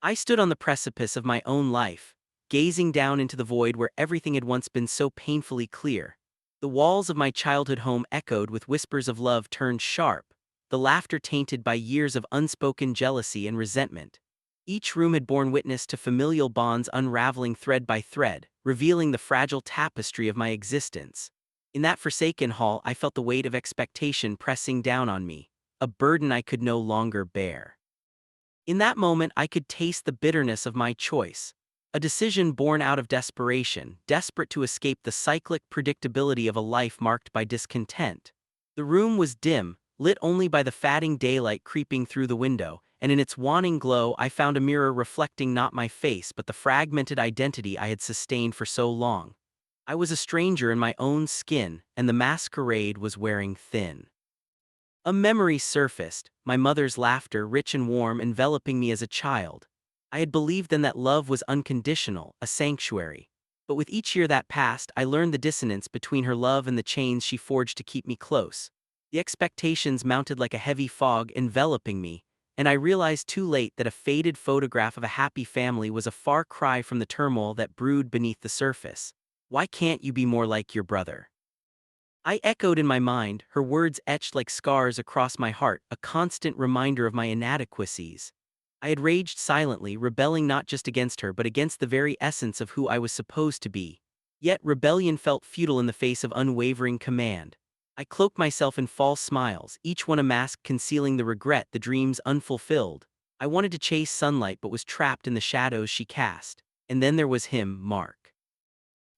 I stood on the precipice of my own life, gazing down into the void where everything had once been so painfully clear. The walls of my childhood home echoed with whispers of love turned sharp, the laughter tainted by years of unspoken jealousy and resentment. Each room had borne witness to familial bonds unraveling thread by thread, revealing the fragile tapestry of my existence. In that forsaken hall, I felt the weight of expectation pressing down on me, a burden I could no longer bear. In that moment, I could taste the bitterness of my choice, a decision born out of desperation, desperate to escape the cyclic predictability of a life marked by discontent. The room was dim, lit only by the fading daylight creeping through the window, and in its waning glow I found a mirror reflecting not my face but the fragmented identity I had sustained for so long. I was a stranger in my own skin, and the masquerade was wearing thin. A memory surfaced, my mother's laughter rich and warm enveloping me as a child. I had believed then that love was unconditional, a sanctuary. But with each year that passed, I learned the dissonance between her love and the chains she forged to keep me close. The expectations mounted like a heavy fog enveloping me, and I realized too late that a faded photograph of a happy family was a far cry from the turmoil that brewed beneath the surface. Why can't you be more like your brother? I echoed in my mind, her words etched like scars across my heart, a constant reminder of my inadequacies. I had raged silently, rebelling not just against her but against the very essence of who I was supposed to be. Yet rebellion felt futile in the face of unwavering command. I cloaked myself in false smiles, each one a mask concealing the regret, the dreams unfulfilled. I wanted to chase sunlight but was trapped in the shadows she cast. And then there was him, Mark.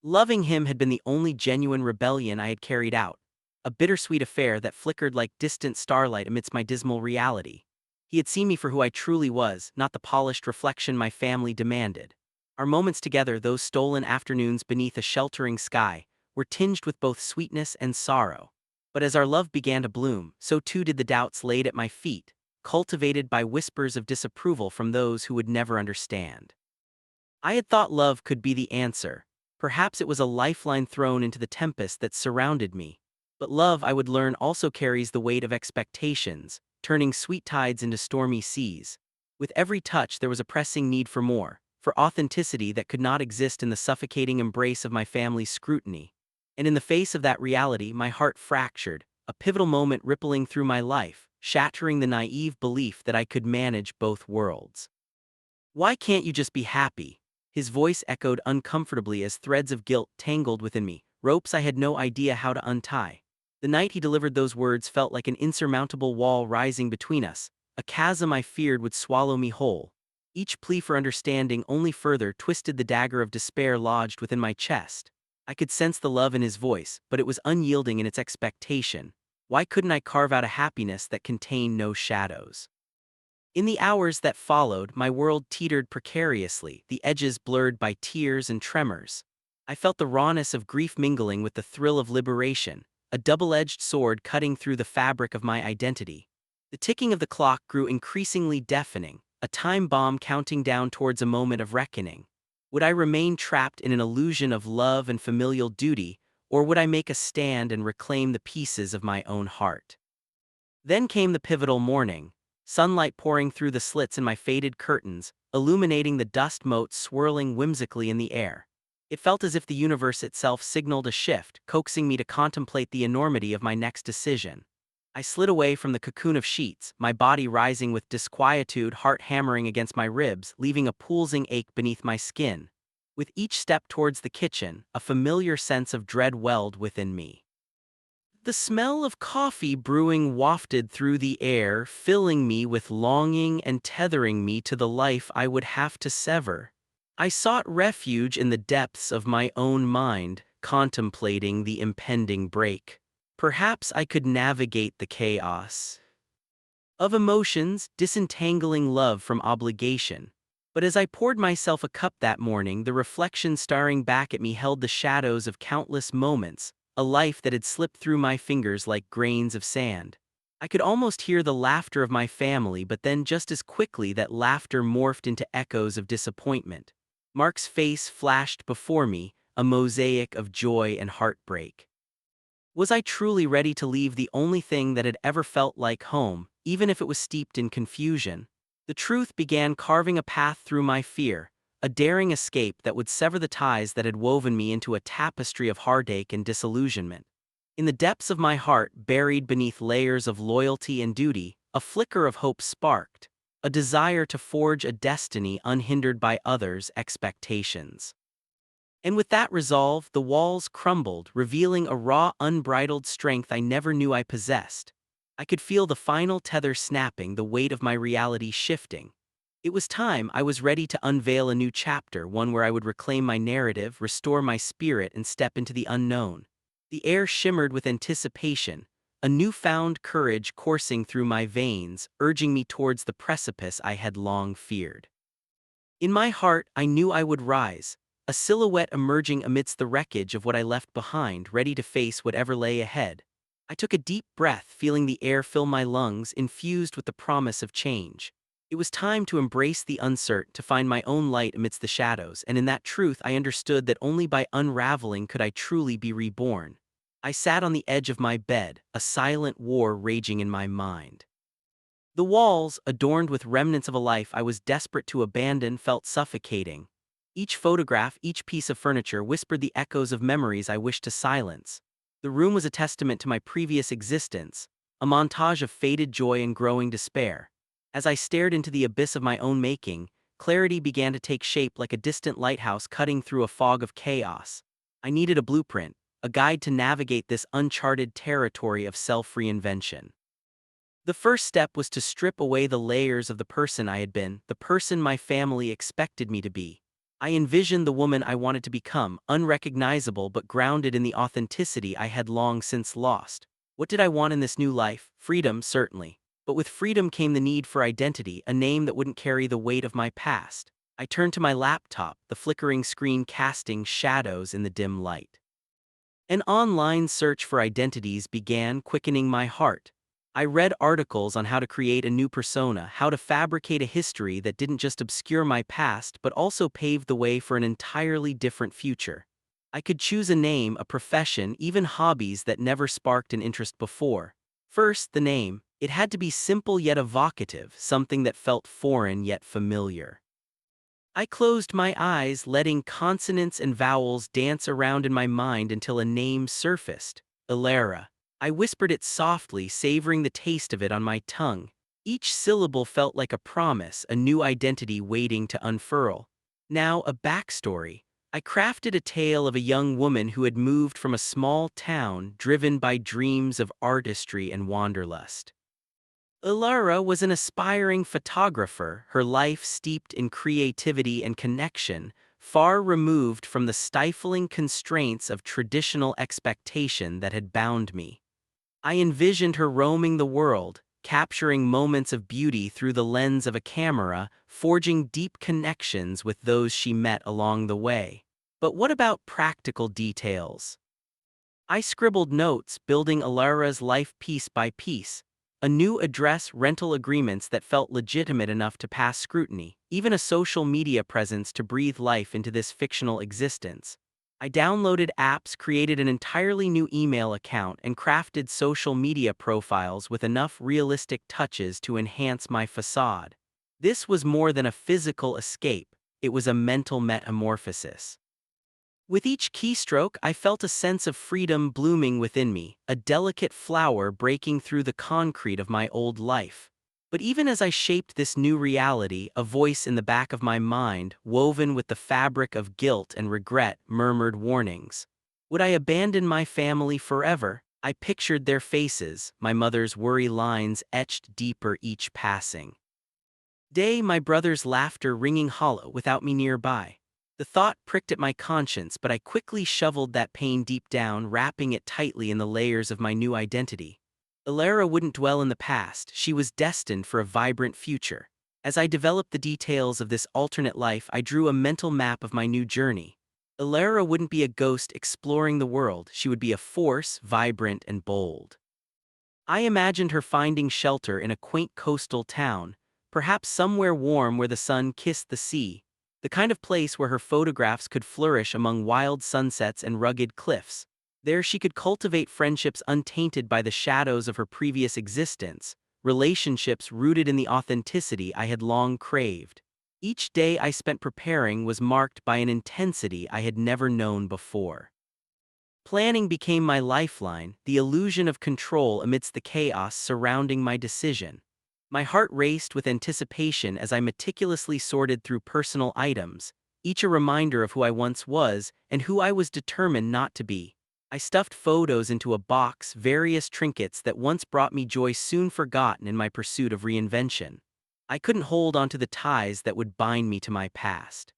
Loving him had been the only genuine rebellion I had carried out, a bittersweet affair that flickered like distant starlight amidst my dismal reality. He had seen me for who I truly was, not the polished reflection my family demanded. Our moments together, those stolen afternoons beneath a sheltering sky, were tinged with both sweetness and sorrow. But as our love began to bloom, so too did the doubts laid at my feet, cultivated by whispers of disapproval from those who would never understand. I had thought love could be the answer. Perhaps it was a lifeline thrown into the tempest that surrounded me. But love, I would learn, also carries the weight of expectations, turning sweet tides into stormy seas. With every touch there was a pressing need for more, for authenticity that could not exist in the suffocating embrace of my family's scrutiny. And in the face of that reality, my heart fractured, a pivotal moment rippling through my life, shattering the naive belief that I could manage both worlds. Why can't you just be happy? His voice echoed uncomfortably as threads of guilt tangled within me, ropes I had no idea how to untie. The night he delivered those words felt like an insurmountable wall rising between us, a chasm I feared would swallow me whole. Each plea for understanding only further twisted the dagger of despair lodged within my chest. I could sense the love in his voice, but it was unyielding in its expectation. Why couldn't I carve out a happiness that contained no shadows? In the hours that followed, my world teetered precariously, the edges blurred by tears and tremors. I felt the rawness of grief mingling with the thrill of liberation, a double-edged sword cutting through the fabric of my identity. The ticking of the clock grew increasingly deafening, a time bomb counting down towards a moment of reckoning. Would I remain trapped in an illusion of love and familial duty, or would I make a stand and reclaim the pieces of my own heart? Then came the pivotal morning. Sunlight pouring through the slits in my faded curtains, illuminating the dust motes swirling whimsically in the air. It felt as if the universe itself signaled a shift, coaxing me to contemplate the enormity of my next decision. I slid away from the cocoon of sheets, my body rising with disquietude, heart hammering against my ribs, leaving a pulsing ache beneath my skin. With each step towards the kitchen, a familiar sense of dread welled within me. The smell of coffee brewing wafted through the air, filling me with longing and tethering me to the life I would have to sever. I sought refuge in the depths of my own mind, contemplating the impending break. Perhaps I could navigate the chaos of emotions, disentangling love from obligation. But as I poured myself a cup that morning, the reflection staring back at me held the shadows of countless moments, a life that had slipped through my fingers like grains of sand. I could almost hear the laughter of my family, but then just as quickly that laughter morphed into echoes of disappointment. Mark's face flashed before me, a mosaic of joy and heartbreak. Was I truly ready to leave the only thing that had ever felt like home, even if it was steeped in confusion? The truth began carving a path through my fear, a daring escape that would sever the ties that had woven me into a tapestry of heartache and disillusionment. In the depths of my heart, buried beneath layers of loyalty and duty, a flicker of hope sparked, a desire to forge a destiny unhindered by others' expectations. And with that resolve, the walls crumbled, revealing a raw, unbridled strength I never knew I possessed. I could feel the final tether snapping, the weight of my reality shifting. It was time. I was ready to unveil a new chapter, one where I would reclaim my narrative, restore my spirit, and step into the unknown. The air shimmered with anticipation, a newfound courage coursing through my veins, urging me towards the precipice I had long feared. In my heart, I knew I would rise, a silhouette emerging amidst the wreckage of what I left behind, ready to face whatever lay ahead. I took a deep breath, feeling the air fill my lungs, infused with the promise of change. It was time to embrace the uncertain, to find my own light amidst the shadows, and in that truth I understood that only by unraveling could I truly be reborn. I sat on the edge of my bed, a silent war raging in my mind. The walls, adorned with remnants of a life I was desperate to abandon, felt suffocating. Each photograph, each piece of furniture whispered the echoes of memories I wished to silence. The room was a testament to my previous existence, a montage of faded joy and growing despair. As I stared into the abyss of my own making, clarity began to take shape like a distant lighthouse cutting through a fog of chaos. I needed a blueprint, a guide to navigate this uncharted territory of self-reinvention. The first step was to strip away the layers of the person I had been, the person my family expected me to be. I envisioned the woman I wanted to become, unrecognizable but grounded in the authenticity I had long since lost. What did I want in this new life? Freedom, certainly. But with freedom came the need for identity, a name that wouldn't carry the weight of my past. I turned to my laptop, the flickering screen casting shadows in the dim light. An online search for identities began, quickening my heart. I read articles on how to create a new persona, how to fabricate a history that didn't just obscure my past but also paved the way for an entirely different future. I could choose a name, a profession, even hobbies that never sparked an interest before. First, the name. It had to be simple yet evocative, something that felt foreign yet familiar. I closed my eyes, letting consonants and vowels dance around in my mind until a name surfaced. Ilara. I whispered it softly, savoring the taste of it on my tongue. Each syllable felt like a promise, a new identity waiting to unfurl. Now, a backstory. I crafted a tale of a young woman who had moved from a small town, driven by dreams of artistry and wanderlust. Ilara was an aspiring photographer, her life steeped in creativity and connection, far removed from the stifling constraints of traditional expectation that had bound me. I envisioned her roaming the world, capturing moments of beauty through the lens of a camera, forging deep connections with those she met along the way. But what about practical details? I scribbled notes, building Ilara's life piece by piece. A new address, rental agreements that felt legitimate enough to pass scrutiny, even a social media presence to breathe life into this fictional existence. I downloaded apps, created an entirely new email account, and crafted social media profiles with enough realistic touches to enhance my facade. This was more than a physical escape, it was a mental metamorphosis. With each keystroke, I felt a sense of freedom blooming within me, a delicate flower breaking through the concrete of my old life. But even as I shaped this new reality, a voice in the back of my mind, woven with the fabric of guilt and regret, murmured warnings. Would I abandon my family forever? I pictured their faces, my mother's worry lines etched deeper each passing day, my brother's laughter ringing hollow without me nearby. The thought pricked at my conscience, but I quickly shoveled that pain deep down, wrapping it tightly in the layers of my new identity. Ilara wouldn't dwell in the past, she was destined for a vibrant future. As I developed the details of this alternate life, I drew a mental map of my new journey. Ilara wouldn't be a ghost exploring the world, she would be a force, vibrant and bold. I imagined her finding shelter in a quaint coastal town, perhaps somewhere warm where the sun kissed the sea, the kind of place where her photographs could flourish among wild sunsets and rugged cliffs. There she could cultivate friendships untainted by the shadows of her previous existence, relationships rooted in the authenticity I had long craved. Each day I spent preparing was marked by an intensity I had never known before. Planning became my lifeline, the illusion of control amidst the chaos surrounding my decision. My heart raced with anticipation as I meticulously sorted through personal items, each a reminder of who I once was and who I was determined not to be. I stuffed photos into a box, various trinkets that once brought me joy soon forgotten in my pursuit of reinvention. I couldn't hold onto the ties that would bind me to my past.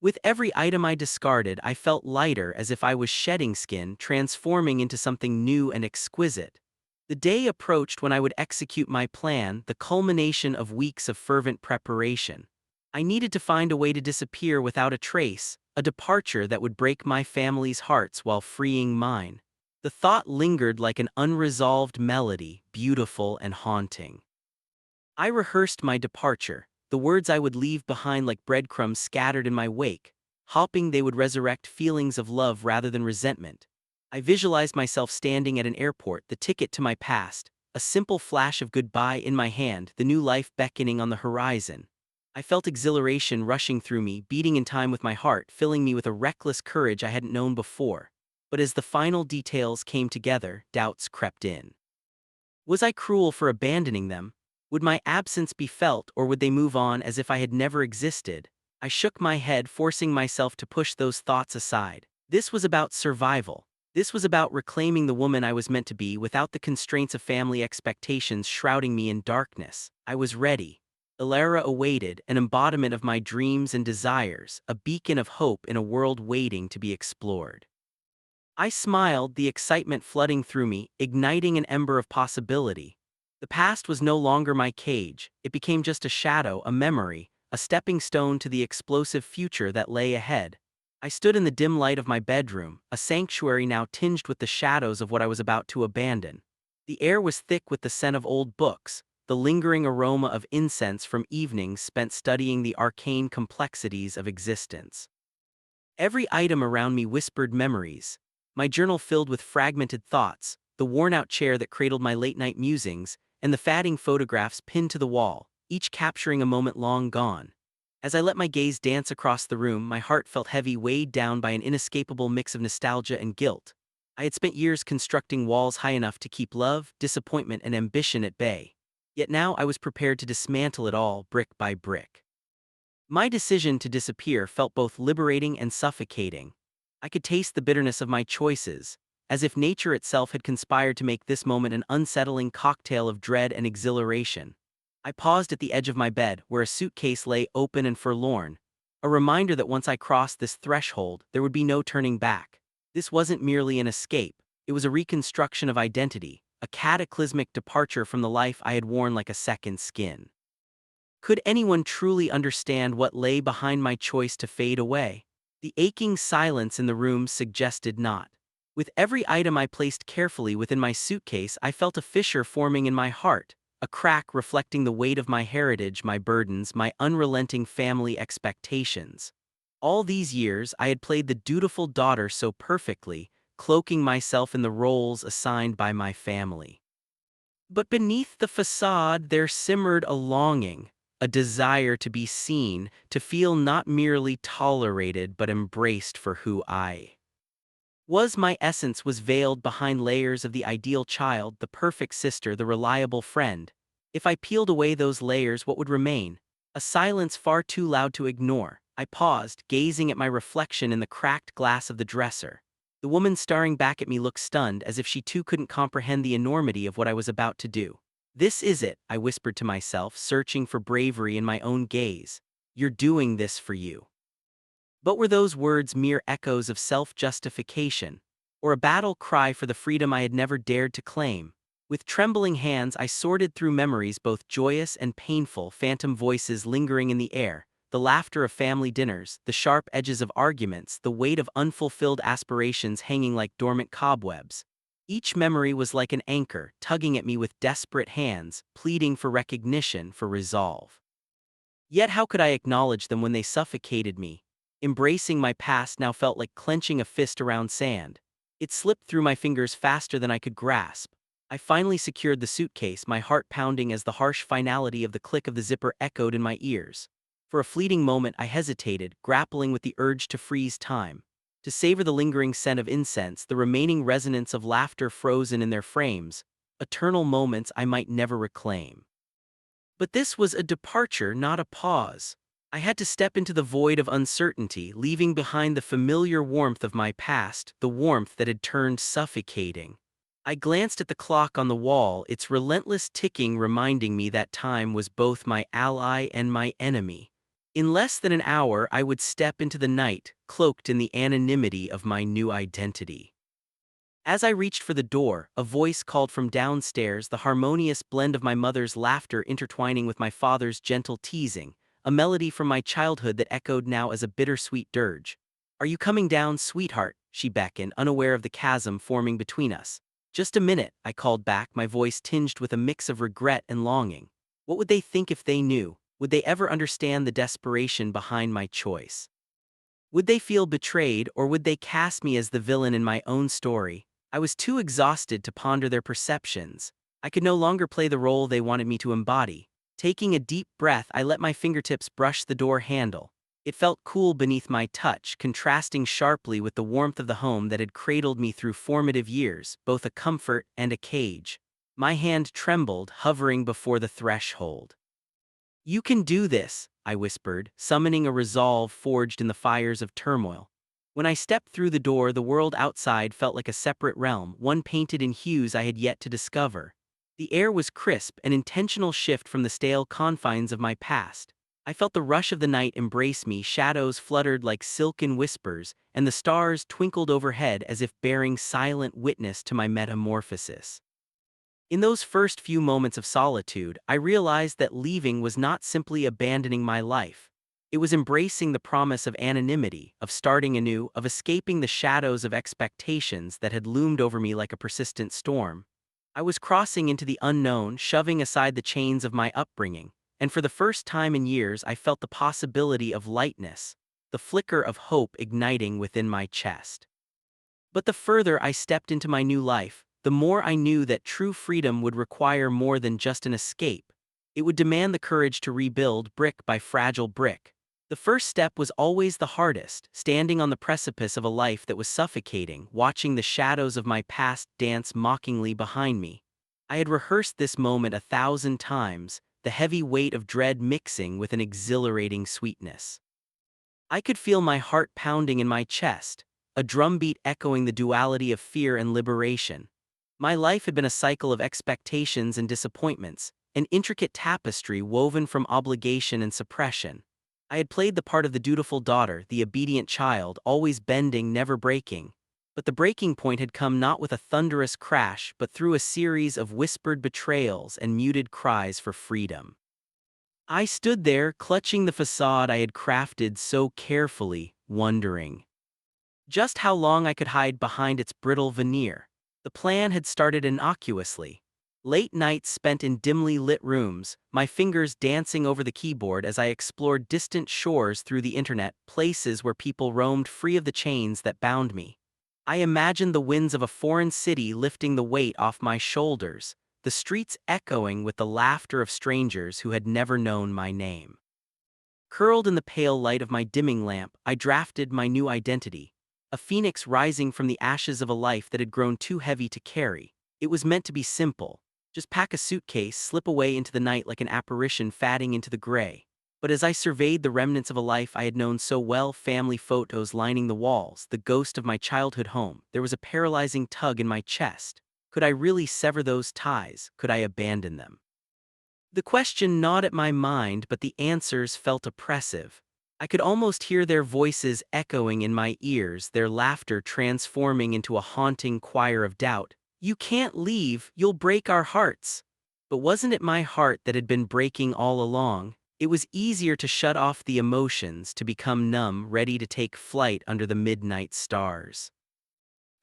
With every item I discarded, I felt lighter, as if I was shedding skin, transforming into something new and exquisite. The day approached when I would execute my plan, the culmination of weeks of fervent preparation. I needed to find a way to disappear without a trace, a departure that would break my family's hearts while freeing mine. The thought lingered like an unresolved melody, beautiful and haunting. I rehearsed my departure, the words I would leave behind like breadcrumbs scattered in my wake, hoping they would resurrect feelings of love rather than resentment. I visualized myself standing at an airport, the ticket to my past, a simple flash of goodbye in my hand, the new life beckoning on the horizon. I felt exhilaration rushing through me, beating in time with my heart, filling me with a reckless courage I hadn't known before. But as the final details came together, doubts crept in. Was I cruel for abandoning them? Would my absence be felt, or would they move on as if I had never existed? I shook my head, forcing myself to push those thoughts aside. This was about survival. This was about reclaiming the woman I was meant to be without the constraints of family expectations shrouding me in darkness. I was ready. Ilara awaited, an embodiment of my dreams and desires, a beacon of hope in a world waiting to be explored. I smiled, the excitement flooding through me, igniting an ember of possibility. The past was no longer my cage, it became just a shadow, a memory, a stepping stone to the explosive future that lay ahead. I stood in the dim light of my bedroom, a sanctuary now tinged with the shadows of what I was about to abandon. The air was thick with the scent of old books, the lingering aroma of incense from evenings spent studying the arcane complexities of existence. Every item around me whispered memories. My journal filled with fragmented thoughts, the worn-out chair that cradled my late-night musings, and the fading photographs pinned to the wall, each capturing a moment long gone. As I let my gaze dance across the room, my heart felt heavy, weighed down by an inescapable mix of nostalgia and guilt. I had spent years constructing walls high enough to keep love, disappointment, and ambition at bay. Yet now I was prepared to dismantle it all, brick by brick. My decision to disappear felt both liberating and suffocating. I could taste the bitterness of my choices, as if nature itself had conspired to make this moment an unsettling cocktail of dread and exhilaration. I paused at the edge of my bed, where a suitcase lay open and forlorn, a reminder that once I crossed this threshold, there would be no turning back. This wasn't merely an escape, it was a reconstruction of identity, a cataclysmic departure from the life I had worn like a second skin. Could anyone truly understand what lay behind my choice to fade away? The aching silence in the room suggested not. With every item I placed carefully within my suitcase, I felt a fissure forming in my heart, a crack reflecting the weight of my heritage, my burdens, my unrelenting family expectations. All these years, I had played the dutiful daughter so perfectly, cloaking myself in the roles assigned by my family. But beneath the facade, there simmered a longing, a desire to be seen, to feel not merely tolerated but embraced for who I was. My essence was veiled behind layers of the ideal child, the perfect sister, the reliable friend. If I peeled away those layers, what would remain? A silence far too loud to ignore. I paused, gazing at my reflection in the cracked glass of the dresser. The woman staring back at me looked stunned, as if she too couldn't comprehend the enormity of what I was about to do. "This is it," I whispered to myself, searching for bravery in my own gaze. "You're doing this for you." But were those words mere echoes of self-justification, or a battle cry for the freedom I had never dared to claim? With trembling hands, I sorted through memories, both joyous and painful, phantom voices lingering in the air, the laughter of family dinners, the sharp edges of arguments, the weight of unfulfilled aspirations hanging like dormant cobwebs. Each memory was like an anchor, tugging at me with desperate hands, pleading for recognition, for resolve. Yet how could I acknowledge them when they suffocated me? Embracing my past now felt like clenching a fist around sand. It slipped through my fingers faster than I could grasp. I finally secured the suitcase, my heart pounding as the harsh finality of the click of the zipper echoed in my ears. For a fleeting moment I hesitated, grappling with the urge to freeze time, to savor the lingering scent of incense, the remaining resonance of laughter frozen in their frames, eternal moments I might never reclaim. But this was a departure, not a pause. I had to step into the void of uncertainty, leaving behind the familiar warmth of my past, the warmth that had turned suffocating. I glanced at the clock on the wall, its relentless ticking reminding me that time was both my ally and my enemy. In less than an hour, I would step into the night, cloaked in the anonymity of my new identity. As I reached for the door, a voice called from downstairs, the harmonious blend of my mother's laughter intertwining with my father's gentle teasing, a melody from my childhood that echoed now as a bittersweet dirge. "Are you coming down, sweetheart?" she beckoned, unaware of the chasm forming between us. "Just a minute," I called back, my voice tinged with a mix of regret and longing. What would they think if they knew? Would they ever understand the desperation behind my choice? Would they feel betrayed, or would they cast me as the villain in my own story? I was too exhausted to ponder their perceptions. I could no longer play the role they wanted me to embody. Taking a deep breath, I let my fingertips brush the door handle. It felt cool beneath my touch, contrasting sharply with the warmth of the home that had cradled me through formative years, both a comfort and a cage. My hand trembled, hovering before the threshold. "You can do this," I whispered, summoning a resolve forged in the fires of turmoil. When I stepped through the door, the world outside felt like a separate realm, one painted in hues I had yet to discover. The air was crisp, an intentional shift from the stale confines of my past. I felt the rush of the night embrace me, shadows fluttered like silken whispers, and the stars twinkled overhead as if bearing silent witness to my metamorphosis. In those first few moments of solitude, I realized that leaving was not simply abandoning my life. It was embracing the promise of anonymity, of starting anew, of escaping the shadows of expectations that had loomed over me like a persistent storm. I was crossing into the unknown, shoving aside the chains of my upbringing, and for the first time in years I felt the possibility of lightness, the flicker of hope igniting within my chest. But the further I stepped into my new life, the more I knew that true freedom would require more than just an escape. It would demand the courage to rebuild brick by fragile brick. The first step was always the hardest, standing on the precipice of a life that was suffocating, watching the shadows of my past dance mockingly behind me. I had rehearsed this moment 1,000 times, the heavy weight of dread mixing with an exhilarating sweetness. I could feel my heart pounding in my chest, a drumbeat echoing the duality of fear and liberation. My life had been a cycle of expectations and disappointments, an intricate tapestry woven from obligation and suppression. I had played the part of the dutiful daughter, the obedient child, always bending, never breaking. But the breaking point had come not with a thunderous crash, but through a series of whispered betrayals and muted cries for freedom. I stood there, clutching the facade I had crafted so carefully, wondering just how long I could hide behind its brittle veneer. The plan had started innocuously. Late nights spent in dimly lit rooms, my fingers dancing over the keyboard as I explored distant shores through the internet, places where people roamed free of the chains that bound me. I imagined the winds of a foreign city lifting the weight off my shoulders, the streets echoing with the laughter of strangers who had never known my name. Curled in the pale light of my dimming lamp, I drafted my new identity, a phoenix rising from the ashes of a life that had grown too heavy to carry. It was meant to be simple. Just pack a suitcase, slip away into the night like an apparition fading into the gray. But as I surveyed the remnants of a life I had known so well, family photos lining the walls, the ghost of my childhood home, there was a paralyzing tug in my chest. Could I really sever those ties? Could I abandon them? The question gnawed at my mind, but the answers felt oppressive. I could almost hear their voices echoing in my ears, their laughter transforming into a haunting choir of doubt. "You can't leave, you'll break our hearts." But wasn't it my heart that had been breaking all along? It was easier to shut off the emotions, to become numb, ready to take flight under the midnight stars.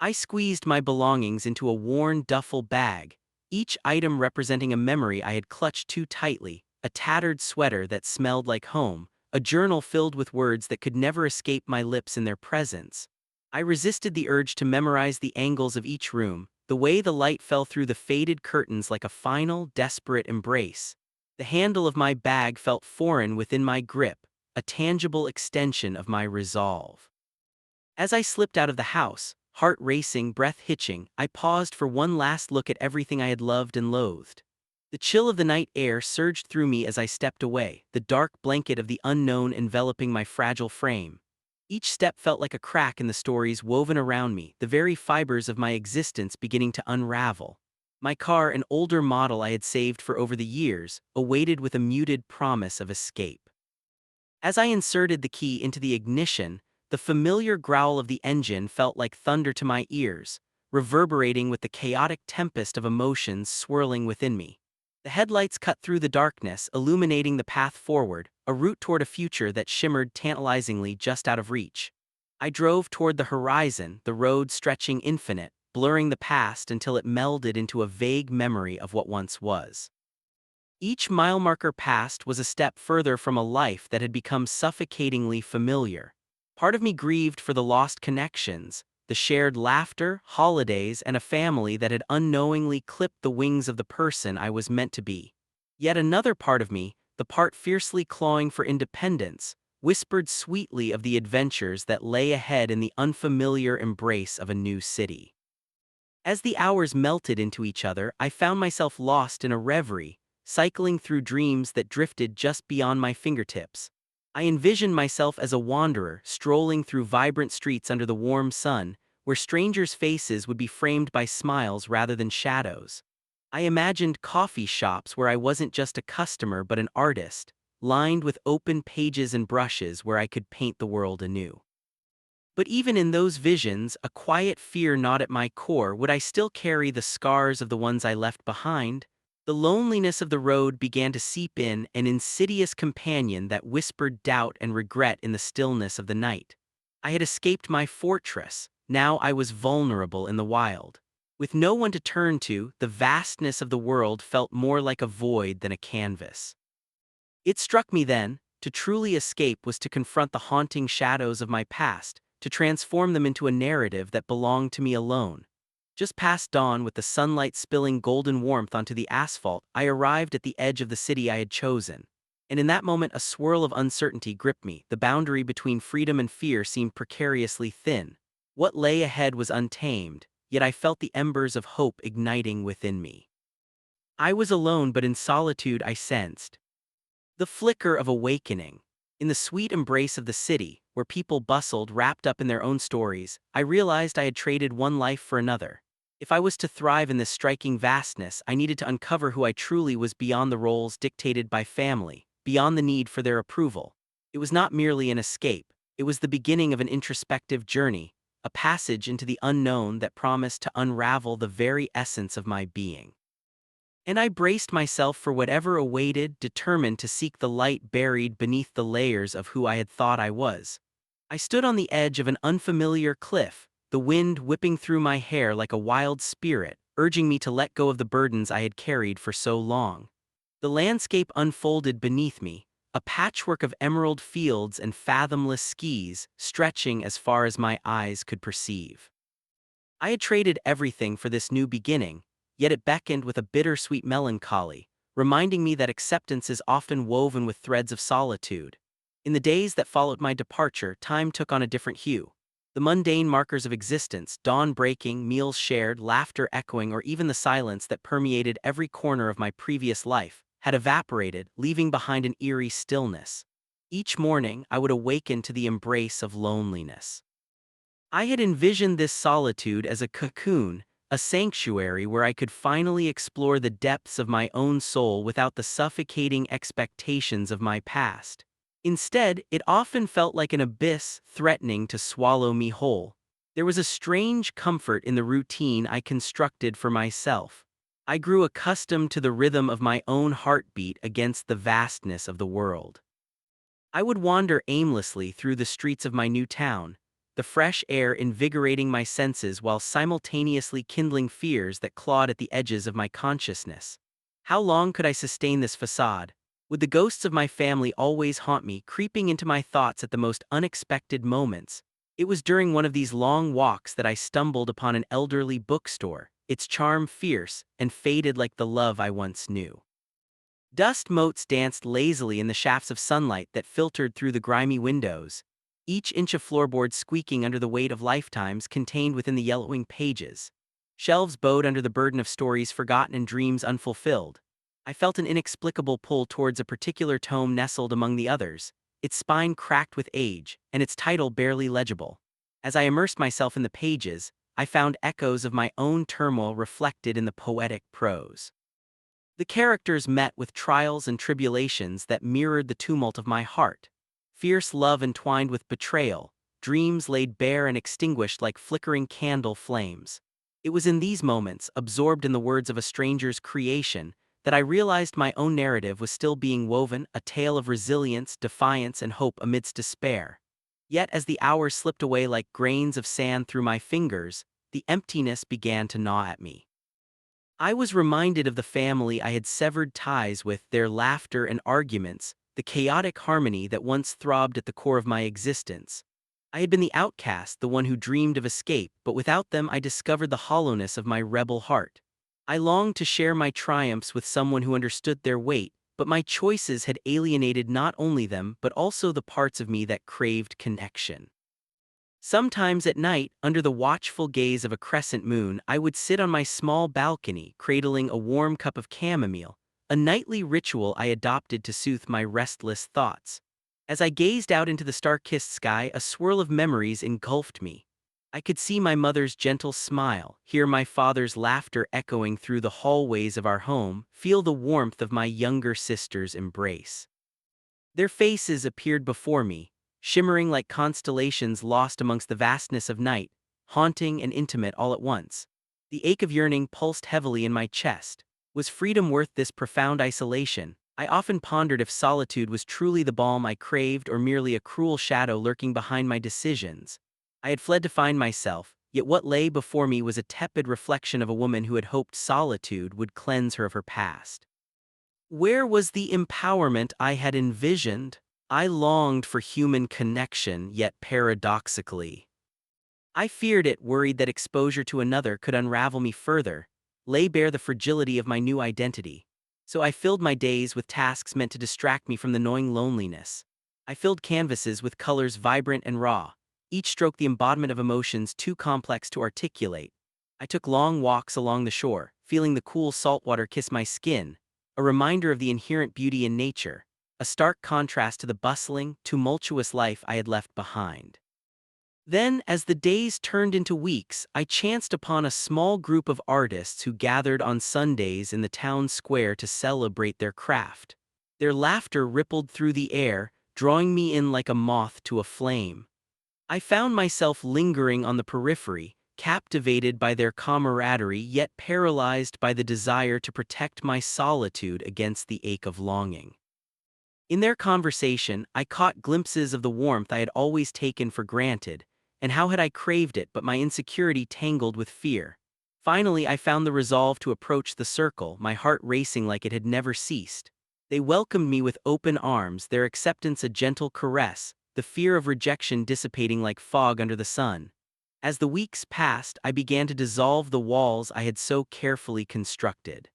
I squeezed my belongings into a worn duffel bag, each item representing a memory I had clutched too tightly: a tattered sweater that smelled like home, a journal filled with words that could never escape my lips in their presence. I resisted the urge to memorize the angles of each room, the way the light fell through the faded curtains like a final, desperate embrace. The handle of my bag felt foreign within my grip, a tangible extension of my resolve. As I slipped out of the house, heart racing, breath hitching, I paused for one last look at everything I had loved and loathed. The chill of the night air surged through me as I stepped away, the dark blanket of the unknown enveloping my fragile frame. Each step felt like a crack in the stories woven around me, the very fibers of my existence beginning to unravel. My car, an older model I had saved for over the years, awaited with a muted promise of escape. As I inserted the key into the ignition, the familiar growl of the engine felt like thunder to my ears, reverberating with the chaotic tempest of emotions swirling within me. The headlights cut through the darkness, illuminating the path forward, a route toward a future that shimmered tantalizingly just out of reach. I drove toward the horizon, the road stretching infinite, blurring the past until it melded into a vague memory of what once was. Each mile marker passed was a step further from a life that had become suffocatingly familiar. Part of me grieved for the lost connections, the shared laughter, holidays, and a family that had unknowingly clipped the wings of the person I was meant to be. Yet another part of me, the part fiercely clawing for independence, whispered sweetly of the adventures that lay ahead in the unfamiliar embrace of a new city. As the hours melted into each other, I found myself lost in a reverie, cycling through dreams that drifted just beyond my fingertips. I envisioned myself as a wanderer, strolling through vibrant streets under the warm sun, where strangers' faces would be framed by smiles rather than shadows. I imagined coffee shops where I wasn't just a customer but an artist, lined with open pages and brushes where I could paint the world anew. But even in those visions, a quiet fear gnawed at my core. Would I still carry the scars of the ones I left behind? The loneliness of the road began to seep in, an insidious companion that whispered doubt and regret in the stillness of the night. I had escaped my fortress, now I was vulnerable in the wild. With no one to turn to, the vastness of the world felt more like a void than a canvas. It struck me then, to truly escape was to confront the haunting shadows of my past, to transform them into a narrative that belonged to me alone. Just past dawn, with the sunlight spilling golden warmth onto the asphalt, I arrived at the edge of the city I had chosen. And in that moment a swirl of uncertainty gripped me. The boundary between freedom and fear seemed precariously thin. What lay ahead was untamed, yet I felt the embers of hope igniting within me. I was alone, but in solitude I sensed the flicker of awakening. In the sweet embrace of the city, where people bustled wrapped up in their own stories, I realized I had traded one life for another. If I was to thrive in this striking vastness, I needed to uncover who I truly was beyond the roles dictated by family, beyond the need for their approval. It was not merely an escape, it was the beginning of an introspective journey, a passage into the unknown that promised to unravel the very essence of my being. And I braced myself for whatever awaited, determined to seek the light buried beneath the layers of who I had thought I was. I stood on the edge of an unfamiliar cliff, the wind whipping through my hair like a wild spirit, urging me to let go of the burdens I had carried for so long. The landscape unfolded beneath me, a patchwork of emerald fields and fathomless seas, stretching as far as my eyes could perceive. I had traded everything for this new beginning, yet it beckoned with a bittersweet melancholy, reminding me that acceptance is often woven with threads of solitude. In the days that followed my departure, time took on a different hue. The mundane markers of existence, dawn breaking, meals shared, laughter echoing, or even the silence that permeated every corner of my previous life, had evaporated, leaving behind an eerie stillness. Each morning, I would awaken to the embrace of loneliness. I had envisioned this solitude as a cocoon, a sanctuary where I could finally explore the depths of my own soul without the suffocating expectations of my past. Instead, it often felt like an abyss threatening to swallow me whole. There was a strange comfort in the routine I constructed for myself. I grew accustomed to the rhythm of my own heartbeat against the vastness of the world. I would wander aimlessly through the streets of my new town, the fresh air invigorating my senses while simultaneously kindling fears that clawed at the edges of my consciousness. How long could I sustain this facade? Would the ghosts of my family always haunt me, creeping into my thoughts at the most unexpected moments? It was during one of these long walks that I stumbled upon an elderly bookstore, its charm fierce and faded like the love I once knew. Dust motes danced lazily in the shafts of sunlight that filtered through the grimy windows, each inch of floorboard squeaking under the weight of lifetimes contained within the yellowing pages. Shelves bowed under the burden of stories forgotten and dreams unfulfilled. I felt an inexplicable pull towards a particular tome nestled among the others, its spine cracked with age, and its title barely legible. As I immersed myself in the pages, I found echoes of my own turmoil reflected in the poetic prose. The characters met with trials and tribulations that mirrored the tumult of my heart. Fierce love entwined with betrayal, dreams laid bare and extinguished like flickering candle flames. It was in these moments, absorbed in the words of a stranger's creation, that I realized my own narrative was still being woven, a tale of resilience, defiance, and hope amidst despair. Yet as the hours slipped away like grains of sand through my fingers, the emptiness began to gnaw at me. I was reminded of the family I had severed ties with, their laughter and arguments, the chaotic harmony that once throbbed at the core of my existence. I had been the outcast, the one who dreamed of escape, but without them I discovered the hollowness of my rebel heart. I longed to share my triumphs with someone who understood their weight, but my choices had alienated not only them but also the parts of me that craved connection. Sometimes at night, under the watchful gaze of a crescent moon, I would sit on my small balcony, cradling a warm cup of chamomile, a nightly ritual I adopted to soothe my restless thoughts. As I gazed out into the star-kissed sky, a swirl of memories engulfed me. I could see my mother's gentle smile, hear my father's laughter echoing through the hallways of our home, feel the warmth of my younger sister's embrace. Their faces appeared before me, shimmering like constellations lost amongst the vastness of night, haunting and intimate all at once. The ache of yearning pulsed heavily in my chest. Was freedom worth this profound isolation? I often pondered if solitude was truly the balm I craved or merely a cruel shadow lurking behind my decisions. I had fled to find myself, yet what lay before me was a tepid reflection of a woman who had hoped solitude would cleanse her of her past. Where was the empowerment I had envisioned? I longed for human connection, yet paradoxically, I feared it, worried that exposure to another could unravel me further, lay bare the fragility of my new identity. So I filled my days with tasks meant to distract me from the gnawing loneliness. I filled canvases with colors vibrant and raw, each stroke the embodiment of emotions too complex to articulate. I took long walks along the shore, feeling the cool saltwater kiss my skin, a reminder of the inherent beauty in nature, a stark contrast to the bustling, tumultuous life I had left behind. Then, as the days turned into weeks, I chanced upon a small group of artists who gathered on Sundays in the town square to celebrate their craft. Their laughter rippled through the air, drawing me in like a moth to a flame. I found myself lingering on the periphery, captivated by their camaraderie yet paralyzed by the desire to protect my solitude against the ache of longing. In their conversation, I caught glimpses of the warmth I had always taken for granted, and how had I craved it, but my insecurity tangled with fear. Finally, I found the resolve to approach the circle, my heart racing like it had never ceased. They welcomed me with open arms, their acceptance a gentle caress, the fear of rejection dissipating like fog under the sun. As the weeks passed, I began to dissolve the walls I had so carefully constructed.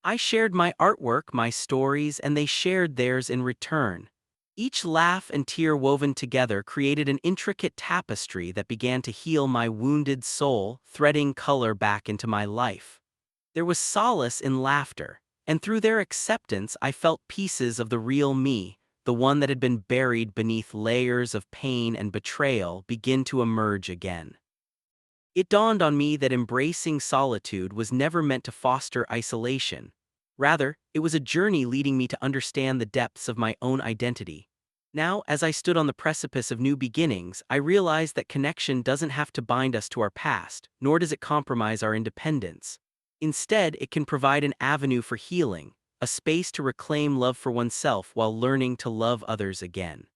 I shared my artwork, my stories, and they shared theirs in return. Each laugh and tear woven together created an intricate tapestry that began to heal my wounded soul, threading color back into my life. There was solace in laughter, and through their acceptance I felt pieces of the real me, the one that had been buried beneath layers of pain and betrayal, begin to emerge again. It dawned on me that embracing solitude was never meant to foster isolation. Rather, it was a journey leading me to understand the depths of my own identity. Now, as I stood on the precipice of new beginnings, I realized that connection doesn't have to bind us to our past, nor does it compromise our independence. Instead, it can provide an avenue for healing, a space to reclaim love for oneself while learning to love others again.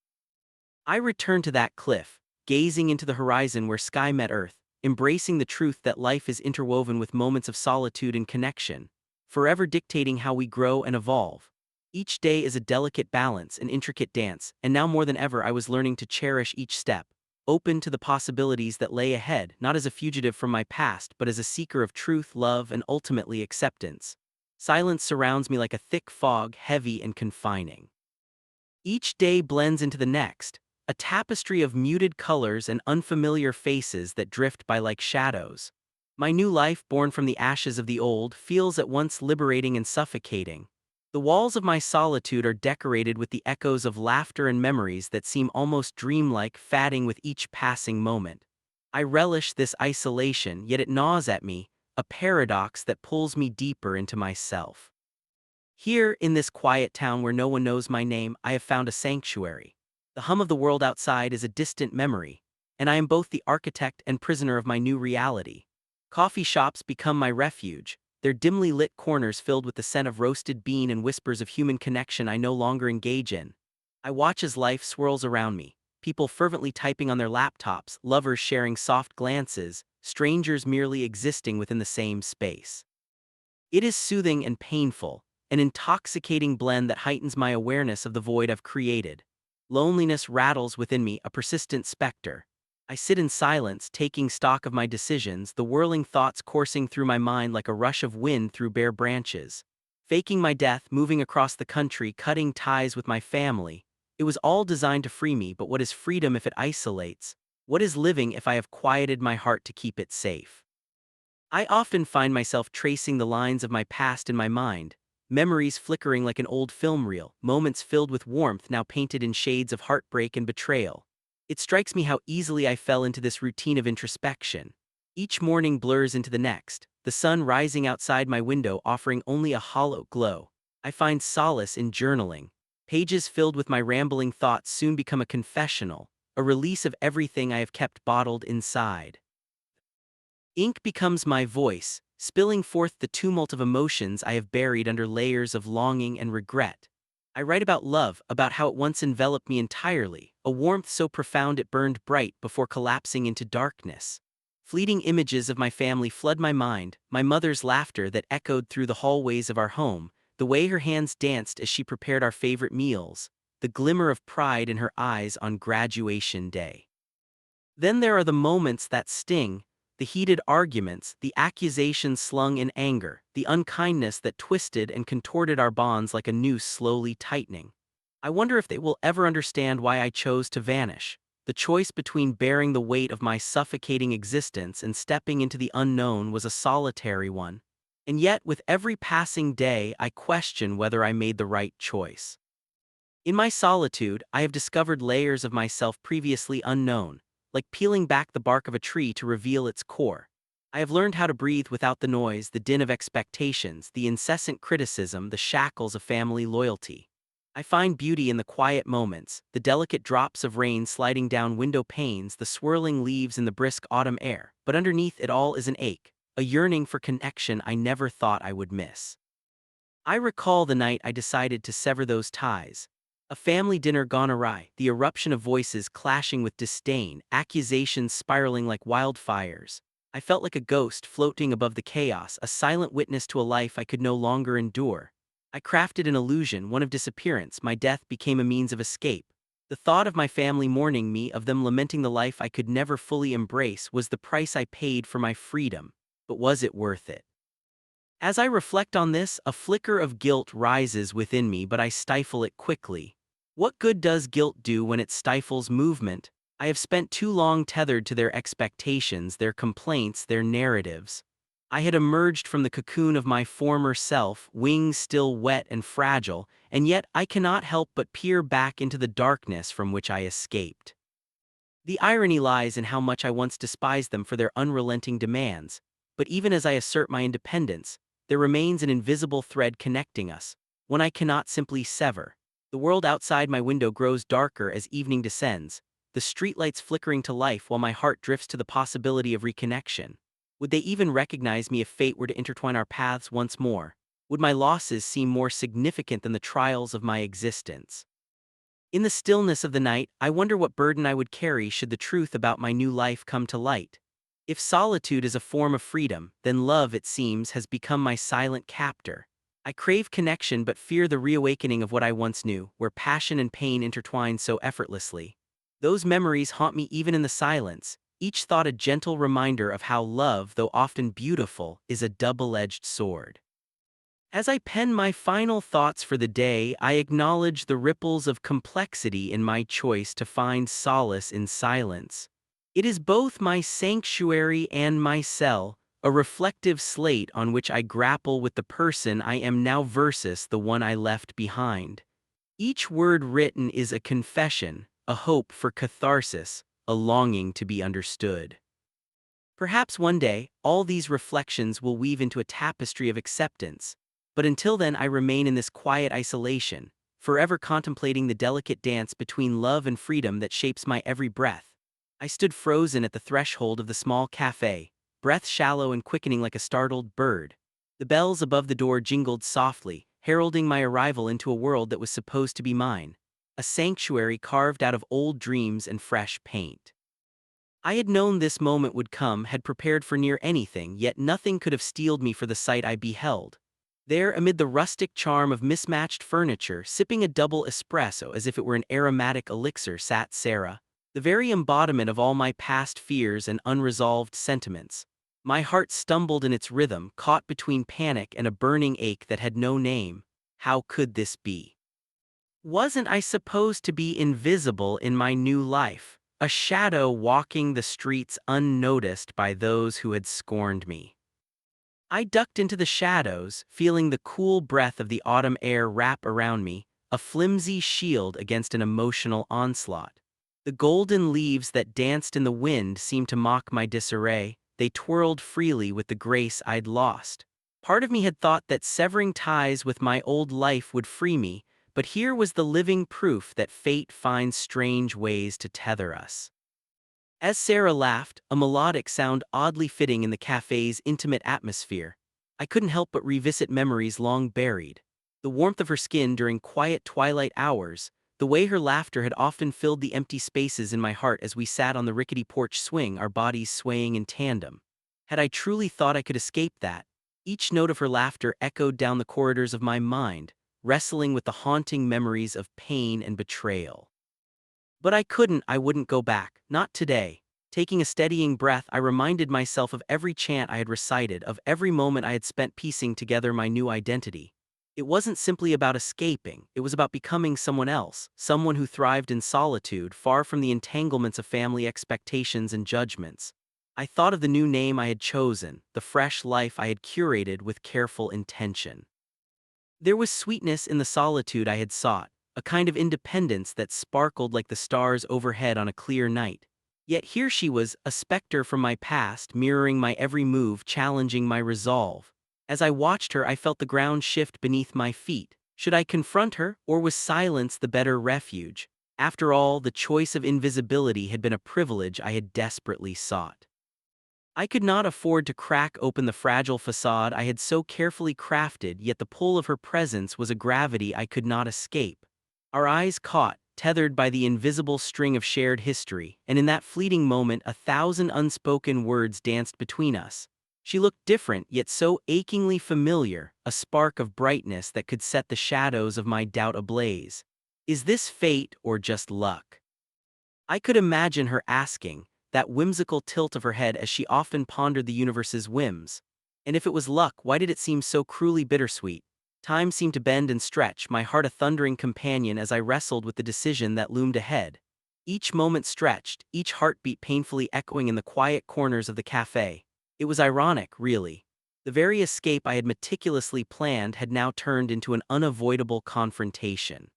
I returned to that cliff, gazing into the horizon where sky met earth, embracing the truth that life is interwoven with moments of solitude and connection, forever dictating how we grow and evolve. Each day is a delicate balance, an intricate dance, and now more than ever I was learning to cherish each step, open to the possibilities that lay ahead, not as a fugitive from my past, but as a seeker of truth, love, and ultimately acceptance. Silence surrounds me like a thick fog, heavy and confining. Each day blends into the next, a tapestry of muted colors and unfamiliar faces that drift by like shadows. My new life, born from the ashes of the old, feels at once liberating and suffocating. The walls of my solitude are decorated with the echoes of laughter and memories that seem almost dreamlike, fading with each passing moment. I relish this isolation, yet it gnaws at me, a paradox that pulls me deeper into myself. Here, in this quiet town where no one knows my name, I have found a sanctuary. The hum of the world outside is a distant memory, and I am both the architect and prisoner of my new reality. Coffee shops become my refuge, their dimly lit corners filled with the scent of roasted bean and whispers of human connection I no longer engage in. I watch as life swirls around me, people fervently typing on their laptops, lovers sharing soft glances, strangers merely existing within the same space. It is soothing and painful, an intoxicating blend that heightens my awareness of the void I've created. Loneliness rattles within me, a persistent specter. I sit in silence, taking stock of my decisions, the whirling thoughts coursing through my mind like a rush of wind through bare branches. Faking my death, moving across the country, cutting ties with my family. It was all designed to free me, but what is freedom if it isolates? What is living if I have quieted my heart to keep it safe? I often find myself tracing the lines of my past in my mind, memories flickering like an old film reel, moments filled with warmth now painted in shades of heartbreak and betrayal. It strikes me how easily I fell into this routine of introspection. Each morning blurs into the next, the sun rising outside my window offering only a hollow glow. I find solace in journaling. Pages filled with my rambling thoughts soon become a confessional, a release of everything I have kept bottled inside. Ink becomes my voice, spilling forth the tumult of emotions I have buried under layers of longing and regret. I write about love, about how it once enveloped me entirely, a warmth so profound it burned bright before collapsing into darkness. Fleeting images of my family flood my mind, my mother's laughter that echoed through the hallways of our home, the way her hands danced as she prepared our favorite meals, the glimmer of pride in her eyes on graduation day. Then there are the moments that sting, the heated arguments, the accusations slung in anger, the unkindness that twisted and contorted our bonds like a noose slowly tightening. I wonder if they will ever understand why I chose to vanish. The choice between bearing the weight of my suffocating existence and stepping into the unknown was a solitary one. And yet, with every passing day, I question whether I made the right choice. In my solitude, I have discovered layers of myself previously unknown, like peeling back the bark of a tree to reveal its core. I have learned how to breathe without the noise, the din of expectations, the incessant criticism, the shackles of family loyalty. I find beauty in the quiet moments, the delicate drops of rain sliding down window panes, the swirling leaves in the brisk autumn air, but underneath it all is an ache, a yearning for connection I never thought I would miss. I recall the night I decided to sever those ties. A family dinner gone awry, the eruption of voices clashing with disdain, accusations spiraling like wildfires. I felt like a ghost floating above the chaos, a silent witness to a life I could no longer endure. I crafted an illusion, one of disappearance. My death became a means of escape. The thought of my family mourning me, of them lamenting the life I could never fully embrace, was the price I paid for my freedom. But was it worth it? As I reflect on this, a flicker of guilt rises within me, but I stifle it quickly. What good does guilt do when it stifles movement? I have spent too long tethered to their expectations, their complaints, their narratives. I had emerged from the cocoon of my former self, wings still wet and fragile, and yet I cannot help but peer back into the darkness from which I escaped. The irony lies in how much I once despised them for their unrelenting demands, but even as I assert my independence, there remains an invisible thread connecting us, one I cannot simply sever. The world outside my window grows darker as evening descends, the streetlights flickering to life while my heart drifts to the possibility of reconnection. Would they even recognize me if fate were to intertwine our paths once more? Would my losses seem more significant than the trials of my existence? In the stillness of the night, I wonder what burden I would carry should the truth about my new life come to light. If solitude is a form of freedom, then love, it seems, has become my silent captor. I crave connection but fear the reawakening of what I once knew, where passion and pain intertwine so effortlessly. Those memories haunt me even in the silence, each thought a gentle reminder of how love, though often beautiful, is a double-edged sword. As I pen my final thoughts for the day, I acknowledge the ripples of complexity in my choice to find solace in silence. It is both my sanctuary and my cell, a reflective slate on which I grapple with the person I am now versus the one I left behind. Each word written is a confession, a hope for catharsis, a longing to be understood. Perhaps one day, all these reflections will weave into a tapestry of acceptance, but until then I remain in this quiet isolation, forever contemplating the delicate dance between love and freedom that shapes my every breath. I stood frozen at the threshold of the small cafe, breath shallow and quickening like a startled bird. The bells above the door jingled softly, heralding my arrival into a world that was supposed to be mine, a sanctuary carved out of old dreams and fresh paint. I had known this moment would come, had prepared for near anything, yet nothing could have steeled me for the sight I beheld. There, amid the rustic charm of mismatched furniture, sipping a double espresso as if it were an aromatic elixir, sat Sarah, the very embodiment of all my past fears and unresolved sentiments. My heart stumbled in its rhythm, caught between panic and a burning ache that had no name. How could this be? Wasn't I supposed to be invisible in my new life? A shadow walking the streets unnoticed by those who had scorned me. I ducked into the shadows, feeling the cool breath of the autumn air wrap around me, a flimsy shield against an emotional onslaught. The golden leaves that danced in the wind seemed to mock my disarray, they twirled freely with the grace I'd lost. Part of me had thought that severing ties with my old life would free me, but here was the living proof that fate finds strange ways to tether us. As Sarah laughed, a melodic sound oddly fitting in the cafe's intimate atmosphere, I couldn't help but revisit memories long buried. The warmth of her skin during quiet twilight hours, the way her laughter had often filled the empty spaces in my heart as we sat on the rickety porch swing, our bodies swaying in tandem. Had I truly thought I could escape that? Each note of her laughter echoed down the corridors of my mind, wrestling with the haunting memories of pain and betrayal. But I wouldn't go back, not today. Taking a steadying breath, I reminded myself of every chant I had recited, of every moment I had spent piecing together my new identity. It wasn't simply about escaping, it was about becoming someone else, someone who thrived in solitude, far from the entanglements of family expectations and judgments. I thought of the new name I had chosen, the fresh life I had curated with careful intention. There was sweetness in the solitude I had sought, a kind of independence that sparkled like the stars overhead on a clear night. Yet here she was, a specter from my past, mirroring my every move, challenging my resolve. As I watched her, I felt the ground shift beneath my feet. Should I confront her, or was silence the better refuge? After all, the choice of invisibility had been a privilege I had desperately sought. I could not afford to crack open the fragile facade I had so carefully crafted, yet the pull of her presence was a gravity I could not escape. Our eyes caught, tethered by the invisible string of shared history, and in that fleeting moment 1,000 unspoken words danced between us. She looked different, yet so achingly familiar, a spark of brightness that could set the shadows of my doubt ablaze. Is this fate or just luck? I could imagine her asking, that whimsical tilt of her head as she often pondered the universe's whims. And if it was luck, why did it seem so cruelly bittersweet? Time seemed to bend and stretch, my heart a thundering companion as I wrestled with the decision that loomed ahead. Each moment stretched, each heartbeat painfully echoing in the quiet corners of the cafe. It was ironic, really. The very escape I had meticulously planned had now turned into an unavoidable confrontation.